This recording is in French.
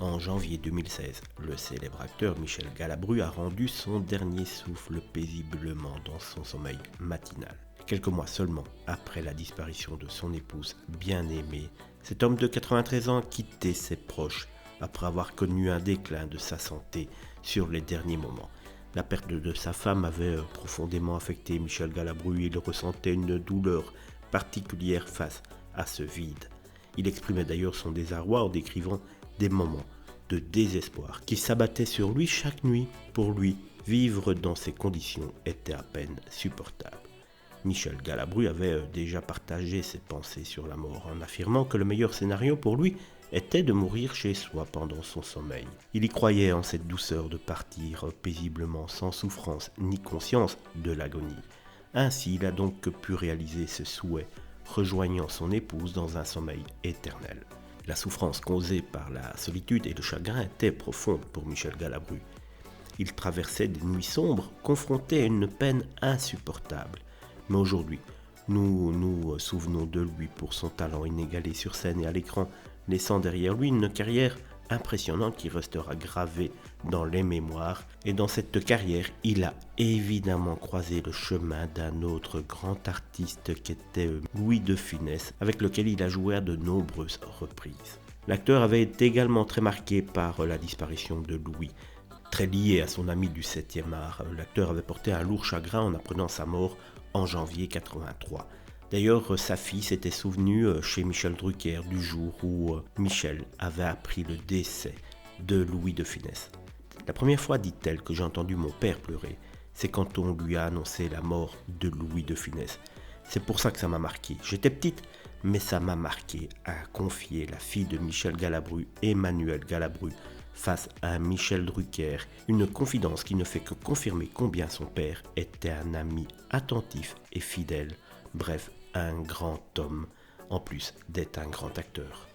En janvier 2016, le célèbre acteur Michel Galabru a rendu son dernier souffle paisiblement dans son sommeil matinal. Quelques mois seulement après la disparition de son épouse bien-aimée, cet homme de 93 ans a quitté ses proches après avoir connu un déclin de sa santé sur les derniers moments. La perte de sa femme avait profondément affecté Michel Galabru. Il ressentait une douleur particulière face à ce vide. Il exprimait d'ailleurs son désarroi en décrivant des moments de désespoir qui s'abattaient sur lui chaque nuit. Pour lui, vivre dans ces conditions était à peine supportable. Michel Galabru avait déjà partagé ses pensées sur la mort en affirmant que le meilleur scénario pour lui était de mourir chez soi pendant son sommeil. Il y croyait en cette douceur de partir paisiblement sans souffrance ni conscience de l'agonie. Ainsi, il a donc pu réaliser ce souhait, rejoignant son épouse dans un sommeil éternel. La souffrance causée par la solitude et le chagrin était profonde pour Michel Galabru. Il traversait des nuits sombres, confronté à une peine insupportable. Mais aujourd'hui, nous nous souvenons de lui pour son talent inégalé sur scène et à l'écran, laissant derrière lui une carrière impressionnante qui restera gravée dans les mémoires. Et dans cette carrière, il a évidemment croisé le chemin d'un autre grand artiste qui était Louis de Funès, avec lequel il a joué à de nombreuses reprises. L'acteur avait été également très marqué par la disparition de Louis. Très lié à son ami du 7e art, l'acteur avait porté un lourd chagrin en apprenant sa mort en janvier 83. D'ailleurs, sa fille s'était souvenue chez Michel Drucker du jour où Michel avait appris le décès de Louis de Funès. La première fois, dit-elle, que j'ai entendu mon père pleurer, c'est quand on lui a annoncé la mort de Louis de Funès. C'est pour ça que ça m'a marqué. J'étais petite, mais ça m'a marqué, a confié la fille de Michel Galabru, Emmanuelle Galabru, face à Michel Drucker, une confidence qui ne fait que confirmer combien son père était un ami attentif et fidèle, bref, un grand homme, en plus d'être un grand acteur.